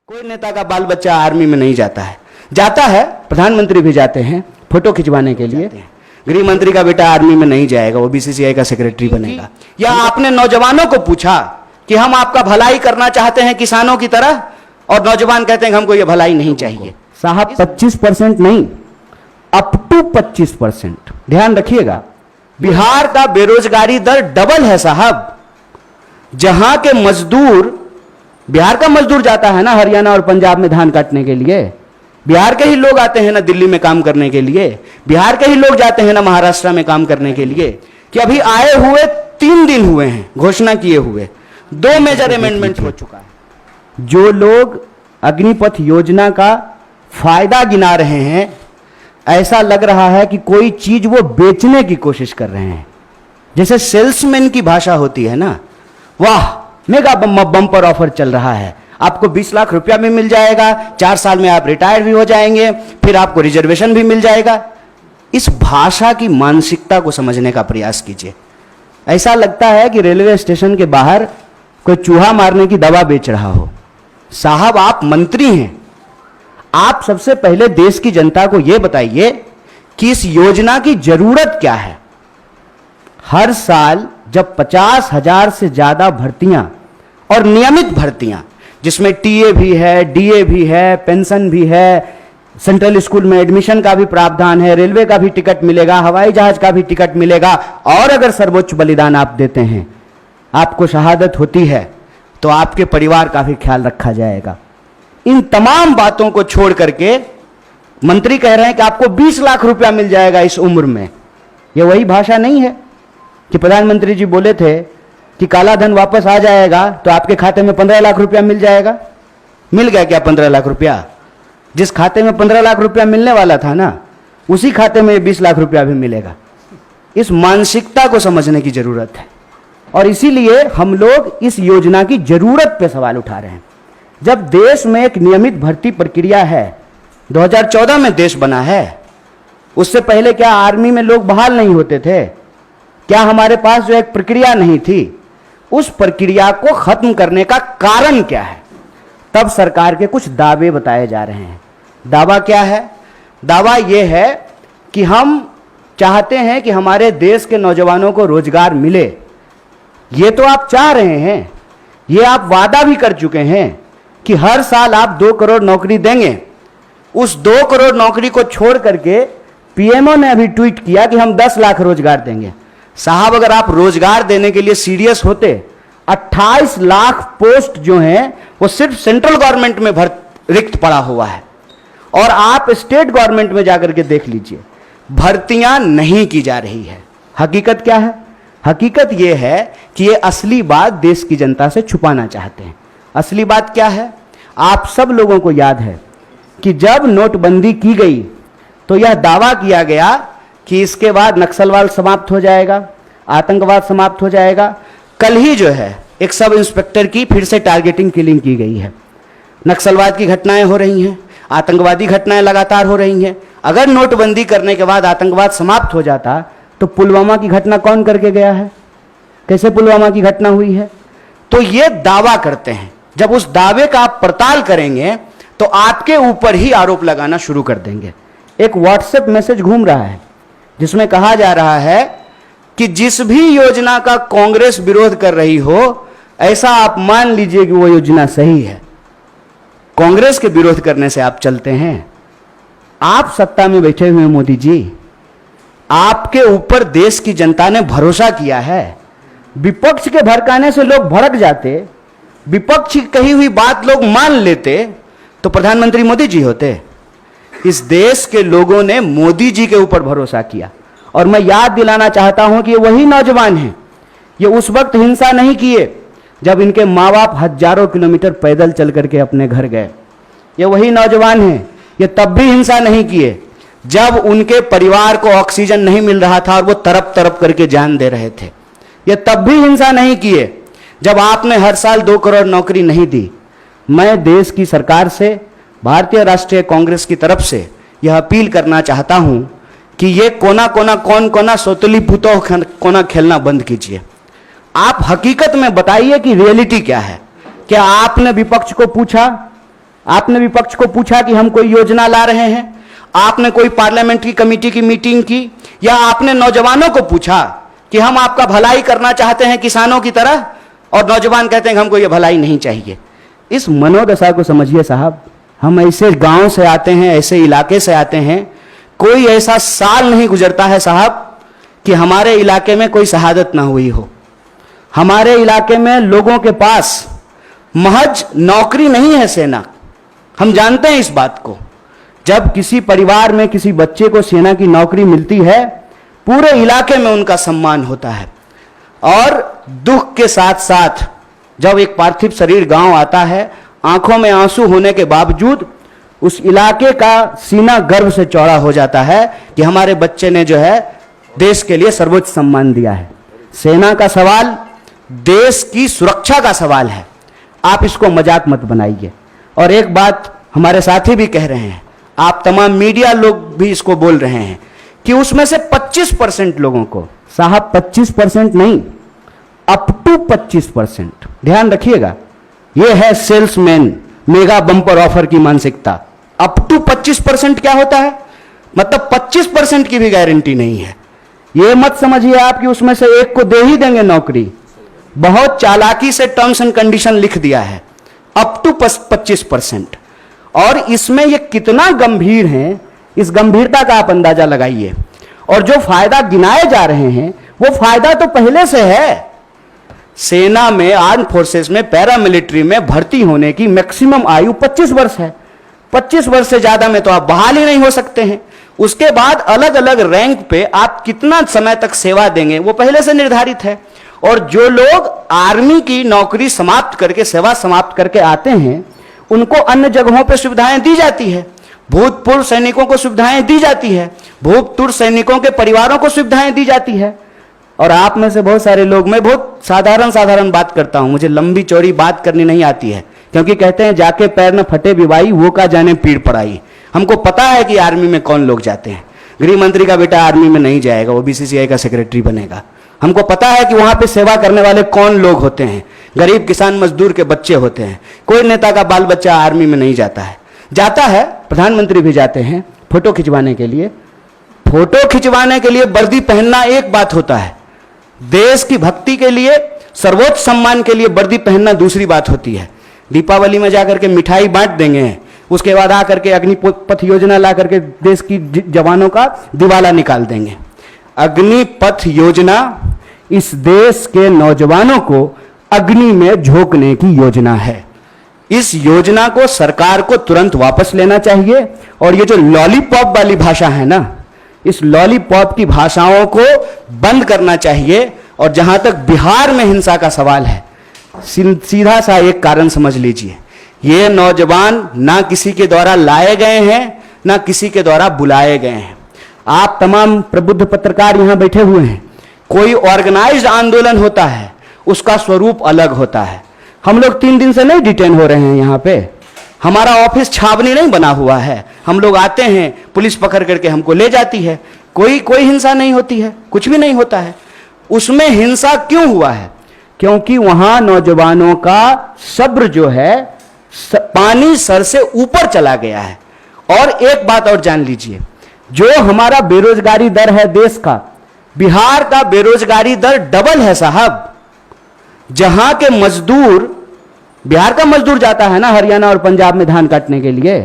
कोई नेता का बाल बच्चा आर्मी में नहीं जाता है, जाता है प्रधानमंत्री भी जाते हैं फोटो खिंचवाने के लिए। गृह मंत्री का बेटा आर्मी में नहीं जाएगा, वो बीसीसीआई का सेक्रेटरी बनेगा। या आपने नौजवानों को पूछा कि हम आपका भलाई करना चाहते हैं किसानों की तरह, और नौजवान कहते हैं कि हमको ये भलाई नहीं चाहिए। साहब 25% नहीं, अप टू 25%। ध्यान रखिएगा, बिहार का बेरोजगारी दर डबल है साहब। जहां के मजदूर, बिहार का मजदूर जाता है ना हरियाणा और पंजाब में धान काटने के लिए, बिहार के ही लोग आते हैं ना दिल्ली में काम करने के लिए, बिहार के ही लोग जाते हैं ना महाराष्ट्र में काम करने के लिए। कि अभी आए हुए 3 दिन हुए हैं घोषणा किए हुए, 2 मेजर अमेंडमेंट हो चुका है। जो लोग अग्निपथ योजना का फायदा गिना रहे हैं, ऐसा लग रहा है कि कोई चीज वो बेचने की कोशिश कर रहे हैं। जैसे सेल्समैन की भाषा होती है ना, वाह मेगा बम्पर ऑफर चल रहा है, आपको 20 लाख रुपया भी मिल जाएगा, 4 साल में आप रिटायर भी हो जाएंगे, फिर आपको रिजर्वेशन भी मिल जाएगा। इस भाषा की मानसिकता को समझने का प्रयास कीजिए। ऐसा लगता है कि रेलवे स्टेशन के बाहर कोई चूहा मारने की दवा बेच रहा हो। साहब आप मंत्री हैं, आप सबसे पहले देश की जनता को यह बताइए कि इस योजना की जरूरत क्या है। हर साल जब 50,000 से ज्यादा भर्तियां और नियमित भर्तियां, जिसमें टीए भी है, डीए भी है, पेंशन भी है, सेंट्रल स्कूल में एडमिशन का भी प्रावधान है, रेलवे का भी टिकट मिलेगा, हवाई जहाज का भी टिकट मिलेगा, और अगर सर्वोच्च बलिदान आप देते हैं, आपको शहादत होती है, तो आपके परिवार का भी ख्याल रखा जाएगा। इन तमाम बातों को छोड़ करके मंत्री कह रहे हैं कि आपको 20 लाख रुपया मिल जाएगा इस उम्र में। यह वही भाषा नहीं है कि प्रधानमंत्री जी बोले थे कि काला धन वापस आ जाएगा तो आपके खाते में 15 लाख रुपया मिल जाएगा। मिल गया क्या 15 लाख रुपया? जिस खाते में 15 लाख रुपया मिलने वाला था ना, उसी खाते में 20 लाख रुपया भी मिलेगा। इस मानसिकता को समझने की जरूरत है, और इसीलिए हम लोग इस योजना की जरूरत पे सवाल उठा रहे हैं। जब देश में एक नियमित भर्ती प्रक्रिया है, 2014 में देश बना है, उससे पहले क्या आर्मी में लोग बहाल नहीं होते थे? क्या हमारे पास जो एक प्रक्रिया नहीं थी, उस प्रक्रिया को खत्म करने का कारण क्या है? तब सरकार के कुछ दावे बताए जा रहे हैं। दावा क्या है? दावा यह है कि हम चाहते हैं कि हमारे देश के नौजवानों को रोजगार मिले। ये तो आप चाह रहे हैं, ये आप वादा भी कर चुके हैं कि हर साल आप 2 करोड़ नौकरी देंगे। उस 2 करोड़ नौकरी को छोड़ करके पीएमओ ने अभी ट्वीट किया कि हम 10 लाख रोजगार देंगे। साहब अगर आप रोजगार देने के लिए सीरियस होते, 28 लाख पोस्ट जो हैं वो सिर्फ सेंट्रल गवर्नमेंट में रिक्त पड़ा हुआ है, और आप स्टेट गवर्नमेंट में जाकर के देख लीजिए, भर्तियां नहीं की जा रही है। हकीकत क्या है? हकीकत यह है कि ये असली बात देश की जनता से छुपाना चाहते हैं। असली बात क्या है? आप सब लोगों को याद है कि जब नोटबंदी की गई तो यह दावा किया गया कि इसके बाद नक्सलवाद समाप्त हो जाएगा, आतंकवाद समाप्त हो जाएगा। कल ही जो है एक सब इंस्पेक्टर की फिर से टारगेटिंग किलिंग की गई है। नक्सलवाद की घटनाएं हो रही हैं, आतंकवादी घटनाएं लगातार हो रही हैं। अगर नोटबंदी करने के बाद आतंकवाद समाप्त हो जाता तो पुलवामा की घटना कौन करके गया है? कैसे पुलवामा की घटना हुई है? तो ये दावा करते हैं। जब उस दावे का आप पड़ताल करेंगे तो आपके ऊपर ही आरोप लगाना शुरू कर देंगे। एक व्हाट्सएप मैसेज घूम रहा है जिसमें कहा जा रहा है कि जिस भी योजना का कांग्रेस विरोध कर रही हो, ऐसा आप मान लीजिए कि वो योजना सही है। कांग्रेस के विरोध करने से आप चलते हैं? आप सत्ता में बैठे हुए मोदी जी, आपके ऊपर देश की जनता ने भरोसा किया है। विपक्ष के भड़काने से लोग भड़क जाते, विपक्ष की कही हुई बात लोग मान लेते, तो प्रधानमंत्री मोदी जी होते। इस देश के लोगों ने मोदी जी के ऊपर भरोसा किया, और मैं याद दिलाना चाहता हूं कि ये वही नौजवान हैं। ये उस वक्त हिंसा नहीं किए जब इनके माँ बाप हजारों किलोमीटर पैदल चल करके अपने घर गए। ये वही नौजवान हैं, ये तब भी हिंसा नहीं किए जब उनके परिवार को ऑक्सीजन नहीं मिल रहा था और वो तरप तरप करके जान दे रहे थे। ये तब भी हिंसा नहीं किए जब आपने हर साल 2 करोड़ नौकरी नहीं दी। मैं देश की सरकार से, भारतीय राष्ट्रीय कांग्रेस की तरफ से यह अपील करना चाहता हूं कि ये कोना कोना कौन कोना सोतली भूतो कोना खेलना बंद कीजिए। आप हकीकत में बताइए कि रियलिटी क्या है। क्या आपने विपक्ष को पूछा आपने विपक्ष को पूछा कि हम कोई योजना ला रहे हैं, आपने कोई पार्लियामेंट की कमेटी की मीटिंग की, या आपने नौजवानों को पूछा कि हम आपका भलाई करना चाहते हैं किसानों की तरह, और नौजवान कहते हैं कि हमको ये भलाई नहीं चाहिए। इस मनोदशा को समझिए साहब। हम ऐसे गांव से आते हैं, ऐसे इलाके से आते हैं, कोई ऐसा साल नहीं गुजरता है साहब कि हमारे इलाके में कोई शहादत ना हुई हो। हमारे इलाके में लोगों के पास महज नौकरी नहीं है सेना, हम जानते हैं इस बात को। जब किसी परिवार में किसी बच्चे को सेना की नौकरी मिलती है, पूरे इलाके में उनका सम्मान होता है। और दुख के साथ साथ जब एक पार्थिव शरीर गांव आता है, आंखों में आंसू होने के बावजूद उस इलाके का सीना गर्व से चौड़ा हो जाता है कि हमारे बच्चे ने जो है देश के लिए सर्वोच्च सम्मान दिया है। सेना का सवाल देश की सुरक्षा का सवाल है, आप इसको मजाक मत बनाइए। और एक बात हमारे साथी भी कह रहे हैं, आप तमाम मीडिया लोग भी इसको बोल रहे हैं कि उसमें से 25% लोगों को, साहब 25% नहीं, अप टू 25%, ध्यान रखिएगा, यह है सेल्समैन मेगा बम्पर ऑफर की मानसिकता। अप टू 25% क्या होता है? मतलब 25% की भी गारंटी नहीं है। यह मत समझिए आप कि उसमें से एक को दे ही देंगे नौकरी। बहुत चालाकी से टर्म्स एंड कंडीशन लिख दिया है, अप टू 25%। और इसमें यह कितना गंभीर है, इस गंभीरता का आप अंदाजा लगाइए। और जो फायदा गिनाए जा रहे हैं वो फायदा तो पहले से है। सेना में, आर्म फोर्सेस में, पैरामिलिट्री में भर्ती होने की मैक्सिमम आयु 25 वर्ष है। 25 वर्ष से ज्यादा में तो आप बहाल ही नहीं हो सकते हैं। उसके बाद अलग अलग रैंक पे आप कितना समय तक सेवा देंगे वो पहले से निर्धारित है। और जो लोग आर्मी की नौकरी समाप्त करके, सेवा समाप्त करके आते हैं, उनको अन्य जगहों पे सुविधाएं दी जाती है। भूतपूर्व सैनिकों को सुविधाएं दी जाती है, भूतपूर्व सैनिकों के परिवारों को सुविधाएं दी जाती है। और आप में से बहुत सारे लोग, मैं बहुत साधारण बात करता हूं, मुझे लंबी चौड़ी बात करनी नहीं आती है, क्योंकि कहते हैं जाके पैर न फटे विवाई, वो का जाने पीड़ पड़ाई। हमको पता है कि आर्मी में कौन लोग जाते हैं। गृह मंत्री का बेटा आर्मी में नहीं जाएगा, वो बीसीसीआई का सेक्रेटरी बनेगा। हमको पता है कि वहां पे सेवा करने वाले कौन लोग होते हैं, गरीब किसान मजदूर के बच्चे होते हैं। कोई नेता का बाल बच्चा आर्मी में नहीं जाता है। जाता है, प्रधानमंत्री भी जाते हैं फोटो खिंचवाने के लिए। फोटो खिंचवाने के लिए वर्दी पहनना एक बात होता है, देश की भक्ति के लिए, सर्वोच्च सम्मान के लिए वर्दी पहनना दूसरी बात होती है। दीपावली में जाकर के मिठाई बांट देंगे, उसके बाद आकर के अग्निपथ योजना ला करके देश की जवानों का दिवाला निकाल देंगे। अग्निपथ योजना इस देश के नौजवानों को अग्नि में झोंकने की योजना है। इस योजना को सरकार को तुरंत वापस लेना चाहिए। और ये जो लॉलीपॉप वाली भाषा है ना, इस लॉलीपॉप की भाषाओं को बंद करना चाहिए। और जहां तक बिहार में हिंसा का सवाल है, सीधा सा एक कारण समझ लीजिए, ये नौजवान ना किसी के द्वारा लाए गए हैं, ना किसी के द्वारा बुलाए गए हैं। आप तमाम प्रबुद्ध पत्रकार यहां बैठे हुए हैं, कोई ऑर्गेनाइज्ड आंदोलन होता है, उसका स्वरूप अलग होता है। हम लोग 3 दिन से नहीं डिटेन हो रहे हैं यहां पे, हमारा ऑफिस छावनी नहीं बना हुआ है। हम लोग आते हैं, पुलिस पकड़ करके हमको ले जाती है, कोई हिंसा नहीं होती है, कुछ भी नहीं होता है। उसमें हिंसा क्यों हुआ है? क्योंकि वहां नौजवानों का सब्र जो है पानी सर से ऊपर चला गया है। और एक बात और जान लीजिए, जो हमारा बेरोजगारी दर है देश का, बिहार का बेरोजगारी दर डबल है साहब। जहां के मजदूर, बिहार का मजदूर जाता है ना हरियाणा और पंजाब में धान काटने के लिए,